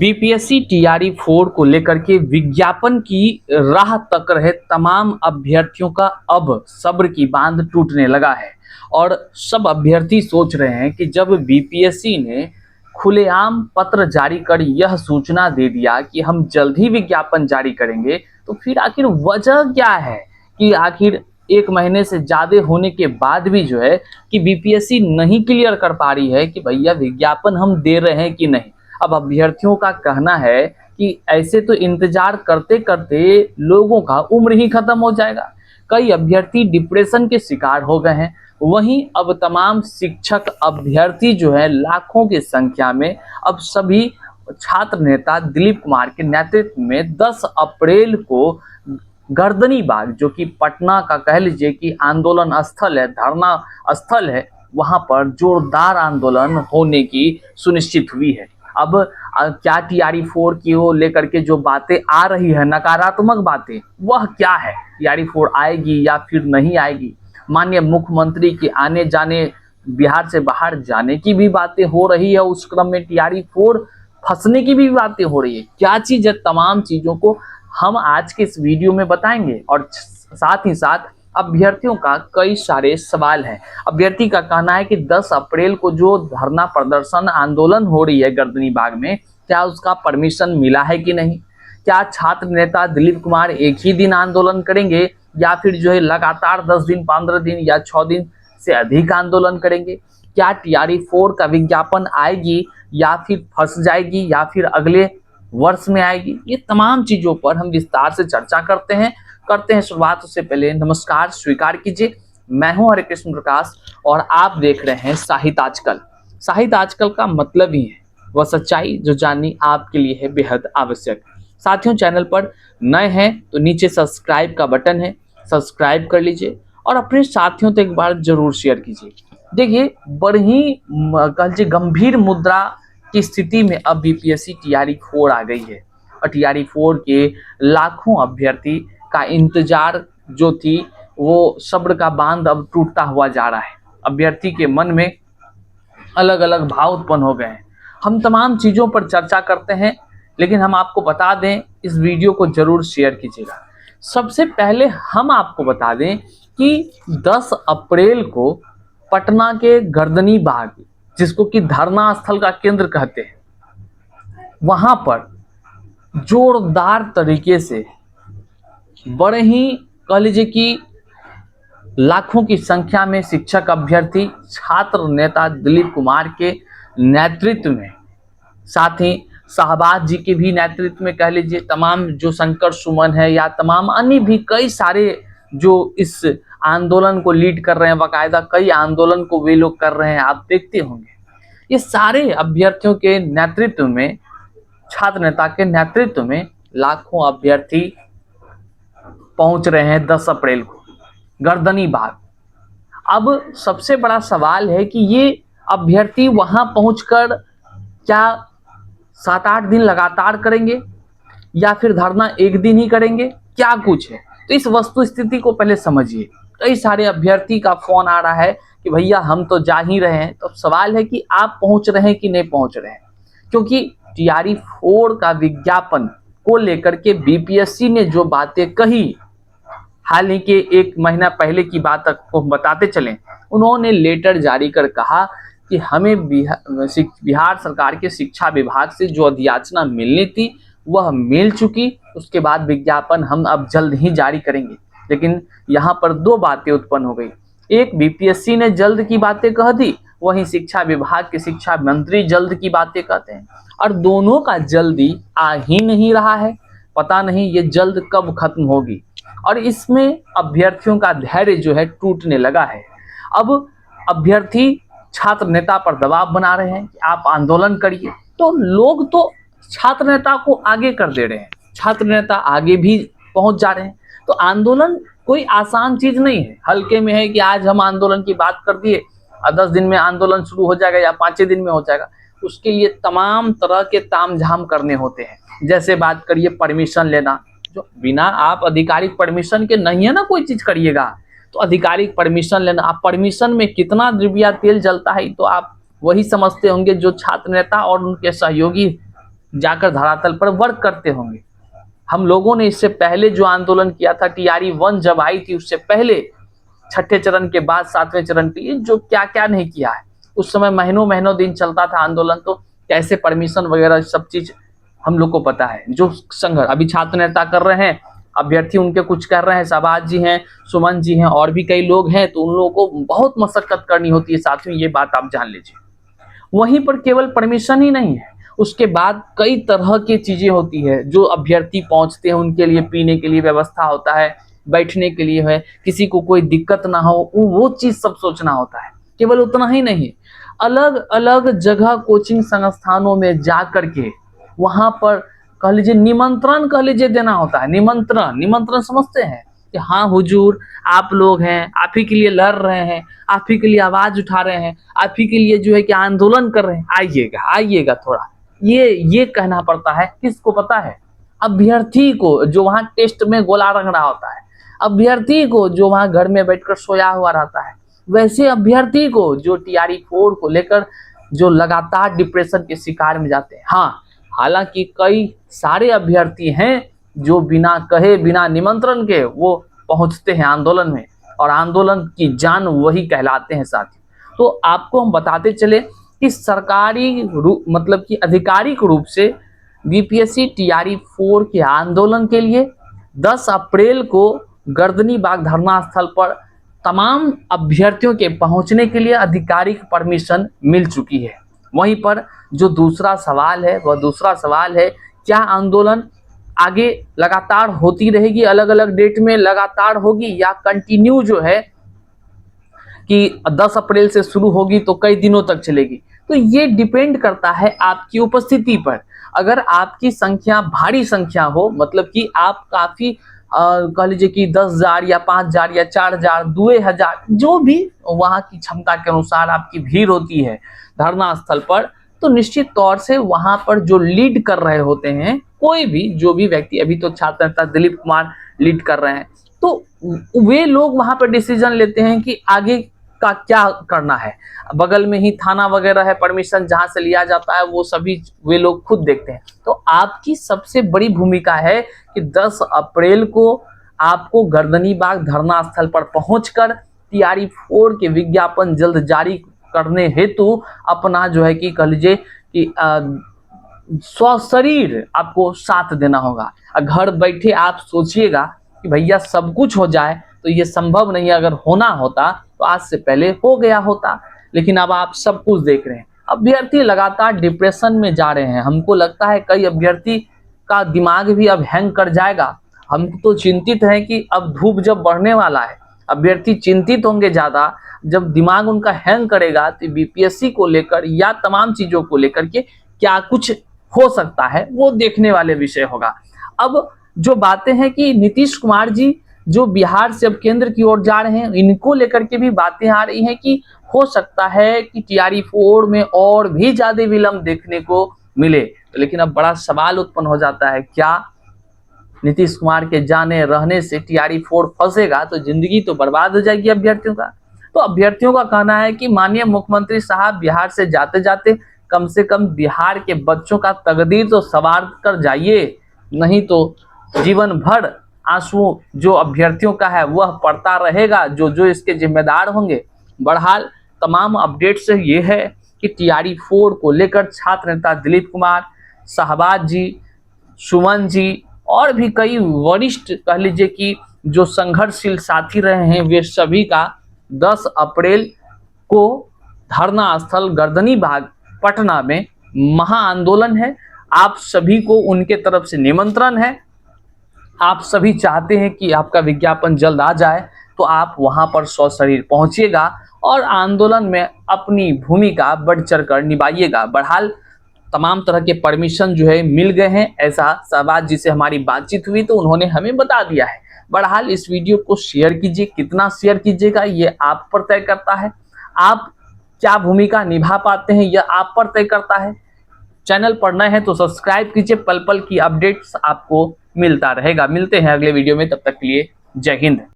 BPSC TRE 4 को लेकर के विज्ञापन की राह तक रहे तमाम अभ्यर्थियों का अब सब्र की बांध टूटने लगा है और सब अभ्यर्थी सोच रहे हैं कि जब बीपीएससी ने खुलेआम पत्र जारी कर यह सूचना दे दिया कि हम जल्द ही विज्ञापन जारी करेंगे, तो फिर आखिर वजह क्या है कि आखिर 1 महीने से ज़्यादा होने के बाद भी जो है कि बीपीएससी नहीं क्लियर कर पा रही है कि भैया विज्ञापन हम दे रहे हैं कि नहीं। अब अभ्यर्थियों का कहना है कि ऐसे तो इंतजार करते करते लोगों का उम्र ही खत्म हो जाएगा। कई अभ्यर्थी डिप्रेशन के शिकार हो गए हैं। वहीं अब तमाम शिक्षक अभ्यर्थी जो है लाखों की संख्या में अब सभी छात्र नेता दिलीप कुमार के नेतृत्व में 10 अप्रैल को गर्दनी बाग, जो कि पटना का कह लीजिए कि आंदोलन स्थल है, धरना स्थल है, वहां पर जोरदार आंदोलन होने की सुनिश्चित हुई है। अब क्या टीआरई 4 की को लेकर के जो बातें आ रही है, नकारात्मक बातें, वह क्या है? टीआरई 4 आएगी या फिर नहीं आएगी? माननीय मुख्यमंत्री के आने जाने, बिहार से बाहर जाने की भी बातें हो रही है, उस क्रम में टीआरई 4 फंसने की भी बातें हो रही है। क्या चीज है, तमाम चीजों को हम आज के इस वीडियो में बताएंगे और साथ ही साथ अभ्यर्थियों का कई सारे सवाल हैं। अभ्यर्थी का कहना है कि 10 अप्रैल को जो धरना प्रदर्शन आंदोलन हो रही है गर्दनी बाग में, क्या उसका परमिशन मिला है कि नहीं? क्या छात्र नेता दिलीप कुमार एक ही दिन आंदोलन करेंगे या फिर जो है लगातार 10 दिन, 15 दिन या 6 दिन से अधिक आंदोलन करेंगे? क्या टीआरई 4 का विज्ञापन आएगी या फिर फंस जाएगी या फिर अगले वर्ष में आएगी? ये तमाम चीजों पर हम विस्तार से चर्चा करते हैं शुरुआत। उससे पहले नमस्कार स्वीकार कीजिए, मैं हूं हरे कृष्ण प्रकाश और आप देख रहे हैं साहित्य आजकल। साहित्य आजकल का मतलब ही है वह सच्चाई जो जाननी आपके लिए है बेहद आवश्यक। साथियों, चैनल पर नए हैं तो नीचे सब्सक्राइब का बटन है, सब्सक्राइब कर लीजिए और अपने साथियों तक एक बार जरूर शेयर कीजिए। देखिए, बड़ी कह लीजिए गंभीर मुद्रा की स्थिति में अब बीपीएससी टीआरई 4 आ गई है और टीआरई 4 के लाखों अभ्यर्थी का इंतजार जो थी वो सब्र का बांध अब टूटता हुआ जा रहा है। अभ्यर्थी के मन में अलग अलग भाव उत्पन्न हो गए हैं। हम तमाम चीजों पर चर्चा करते हैं, लेकिन हम आपको बता दें, इस वीडियो को जरूर शेयर कीजिएगा। सबसे पहले हम आपको बता दें कि 10 अप्रैल को पटना के गर्दनी बाग, जिसको कि धरना स्थल का केंद्र कहते हैं, वहां पर जोरदार तरीके से बड़े ही कह लीजिए कि लाखों की संख्या में शिक्षक अभ्यर्थी छात्र नेता दिलीप कुमार के नेतृत्व में, साथ ही शाहबाज जी के भी नेतृत्व में कह लीजिए, तमाम जो शंकर सुमन है या तमाम अन्य भी कई सारे जो इस आंदोलन को लीड कर रहे हैं, बाकायदा कई आंदोलन को वे लोग कर रहे हैं, आप देखते होंगे। ये सारे अभ्यर्थियों के नेतृत्व में, छात्र नेता के नेतृत्व में लाखों अभ्यर्थी पहुंच रहे हैं 10 अप्रैल को गर्दनी बाग। अब सबसे बड़ा सवाल है कि ये अभ्यर्थी वहां पहुंचकर क्या 7-8 दिन लगातार करेंगे या फिर धरना एक दिन ही करेंगे? क्या कुछ है, तो इस वस्तु स्थिति को पहले समझिए। कई सारे अभ्यर्थी का फोन आ रहा है कि भैया हम तो जा ही रहे हैं। तो सवाल है कि आप पहुंच रहे हैं कि नहीं पहुंच रहे हैं, क्योंकि टीआरई 4 का विज्ञापन को लेकर के बीपीएससी ने जो बातें कही, हाल ही के 1 महीना पहले की बात को बताते चलें, उन्होंने लेटर जारी कर कहा कि हमें बिहार सरकार के शिक्षा विभाग से जो अधियाचना मिलनी थी वह मिल चुकी, उसके बाद विज्ञापन हम अब जल्द ही जारी करेंगे। लेकिन यहाँ पर 2 बातें उत्पन्न हो गई। एक, बीपीएससी ने जल्द की बातें कह दी, वहीं शिक्षा विभाग के शिक्षा मंत्री जल्द की बातें कहते हैं, और दोनों का जल्दी आ ही नहीं रहा है। पता नहीं ये जल्द कब खत्म होगी और इसमें अभ्यर्थियों का धैर्य जो है टूटने लगा है। अब अभ्यर्थी छात्र नेता पर दबाव बना रहे हैं कि आप आंदोलन करिए, तो लोग तो छात्र नेता को आगे कर दे रहे हैं, छात्र नेता आगे भी पहुंच जा रहे हैं। तो आंदोलन कोई आसान चीज नहीं है, हल्के में है कि आज हम आंदोलन की बात कर दिए और 10 दिन में आंदोलन शुरू हो जाएगा या 5 दिन में हो जाएगा। उसके लिए तमाम तरह के तामझाम करने होते हैं। जैसे बात करिए परमिशन लेना, जो बिना आप आधिकारिक परमिशन के नहीं है ना कोई चीज करिएगा, तो आधिकारिक परमिशन लेना, आप परमिशन में कितना रुपया तेल जलता है तो आप वही समझते होंगे जो छात्र नेता और उनके सहयोगी जाकर धरातल पर वर्क करते होंगे। हम लोगों ने इससे पहले जो आंदोलन किया था, टीआरई 1 जब आई थी, उससे पहले छठे चरण के बाद 7वें चरण के लिए जो क्या क्या नहीं किया है। उस समय महीनों महीनों दिन चलता था आंदोलन, तो कैसे परमिशन वगैरह सब चीज हम लोग को पता है। जो संघर्ष अभी छात्र नेता कर रहे हैं, अभ्यर्थी उनके कुछ कर रहे हैं, शहबाज जी हैं, सुमन जी हैं, और भी कई लोग हैं, तो उन लोगों को बहुत मशक्कत करनी होती है साथियों, ये बात आप जान लीजिए। वहीं पर केवल परमिशन ही नहीं है, उसके बाद कई तरह की चीजें होती है। जो अभ्यर्थी पहुंचते हैं उनके लिए पीने के लिए व्यवस्था होता है, बैठने के लिए है, किसी को कोई दिक्कत ना हो वो चीज सब सोचना होता है। केवल उतना ही नहीं, अलग अलग जगह कोचिंग संस्थानों में जा करके वहां पर कह लीजिए निमंत्रण कह लीजिए देना होता है। निमंत्रण समझते हैं कि हाँ हुजूर, आप लोग हैं, आप ही के लिए लड़ रहे हैं, आप ही के लिए आवाज उठा रहे हैं, आप ही के लिए जो है कि आंदोलन कर रहे हैं, आइएगा आइएगा थोड़ा। ये कहना पड़ता है। किसको पता है? अभ्यर्थी को, जो वहां टेस्ट में गोला रंग रहा होता है, अभ्यर्थी को जो वहां घर में बैठकर सोया हुआ रहता है, वैसे अभ्यर्थी को जो टीआरई 4 को लेकर जो लगातार डिप्रेशन के शिकार में जाते हैं। हाँ, हालांकि कई सारे अभ्यर्थी हैं जो बिना कहे बिना निमंत्रण के वो पहुंचते हैं आंदोलन में, और आंदोलन की जान वही कहलाते हैं साथी। तो आपको हम बताते चले कि सरकारी मतलब कि आधिकारिक रूप से बीपीएससी टीआरई 4 के आंदोलन के लिए 10 अप्रैल को गर्दनी बाग धरना स्थल पर तमाम अभ्यर्थियों के पहुंचने के लिए आधिकारिक परमिशन मिल चुकी है। वहीं पर जो दूसरा सवाल है, वह दूसरा सवाल है, क्या आंदोलन आगे लगातार होती रहेगी, अलग अलग डेट में लगातार होगी, या कंटिन्यू जो है कि 10 अप्रैल से शुरू होगी तो कई दिनों तक चलेगी? तो ये डिपेंड करता है आपकी उपस्थिति पर। अगर आपकी संख्या भारी संख्या हो, मतलब कि आप काफी कह लीजिए कि 10,000 या 5,000 या 4,000 2,000 जो भी वहां की क्षमता के अनुसार आपकी भीड़ होती है धरना स्थल पर, तो निश्चित तौर से वहां पर जो लीड कर रहे होते हैं, कोई भी जो भी व्यक्ति, अभी तो छात्र नेता दिलीप कुमार लीड कर रहे हैं, तो वे लोग वहां पर डिसीजन लेते हैं कि आगे का क्या करना है। बगल में ही थाना वगैरह है, परमिशन जहां से लिया जाता है वो सभी वे लोग खुद देखते हैं। तो आपकी सबसे बड़ी भूमिका है कि 10 अप्रैल को आपको गर्दनी बाग धरना स्थल पर पहुंचकर टीआरई 4 के विज्ञापन जल्द जारी करने हेतु अपना जो है कि कह लीजिए कि स्वशरीर आपको साथ देना होगा। घर बैठे आप सोचिएगा कि भैया सब कुछ हो जाए, तो ये संभव नहीं है। अगर होना होता तो आज से पहले हो गया होता, लेकिन अब आप सब कुछ देख रहे हैं। अभ्यर्थी लगातार डिप्रेशन में जा रहे हैं। हमको लगता है कई अभ्यर्थी का दिमाग भी अब हैंग कर जाएगा। हम तो चिंतित हैं कि अब धूप जब बढ़ने वाला है, अभ्यर्थी चिंतित होंगे ज्यादा। जब दिमाग उनका हैंग करेगा तो बीपीएससी को लेकर या तमाम चीजों को लेकर के क्या कुछ हो सकता है, वो देखने वाले विषय होगा। अब जो बातें हैं कि नीतीश कुमार जी जो बिहार से अब केंद्र की ओर जा रहे हैं, इनको लेकर के भी बातें आ रही हैं कि हो सकता है कि टीआरई 4 में और भी ज्यादा विलंब देखने को मिले। तो लेकिन अब बड़ा सवाल उत्पन्न हो जाता है, क्या नीतीश कुमार के जाने रहने से टीआरई 4 फंसेगा तो जिंदगी तो बर्बाद हो जाएगी अभ्यर्थियों का। तो अभ्यर्थियों का कहना है कि माननीय मुख्यमंत्री साहब बिहार से जाते जाते कम से कम बिहार के बच्चों का तकदीर तो संवार कर जाइए, नहीं तो जीवन भर आंसू जो अभ्यर्थियों का है वह पड़ता रहेगा, जो इसके जिम्मेदार होंगे। बहरहाल तमाम अपडेट से ये है कि टीआरई 4 को लेकर छात्र नेता दिलीप कुमार, शहबाज जी, सुमन जी और भी कई वरिष्ठ कह लीजिए कि जो संघर्षशील साथी रहे हैं, वे सभी का 10 अप्रैल को धरना स्थल गर्दनी बाग पटना में महा आंदोलन है। आप सभी को उनके तरफ से निमंत्रण है। आप सभी चाहते हैं कि आपका विज्ञापन जल्द आ जाए, तो आप वहां पर सशरीर पहुंचिएगा और आंदोलन में अपनी भूमिका बढ़ चढ़ कर निभाइएगा। बहरहाल तमाम तरह के परमिशन जो है मिल गए हैं, ऐसा शहबाज जी से हमारी बातचीत हुई तो उन्होंने हमें बता दिया है। बहरहाल इस वीडियो को शेयर कीजिए, कितना शेयर कीजिएगा ये आप पर तय करता है। आप क्या भूमिका निभा पाते हैं यह आप पर तय करता है। चैनल पर नए हैं तो सब्सक्राइब कीजिए, पल पल की अपडेट्स आपको मिलता रहेगा। मिलते हैं अगले वीडियो में, तब तक के लिए जय हिंद।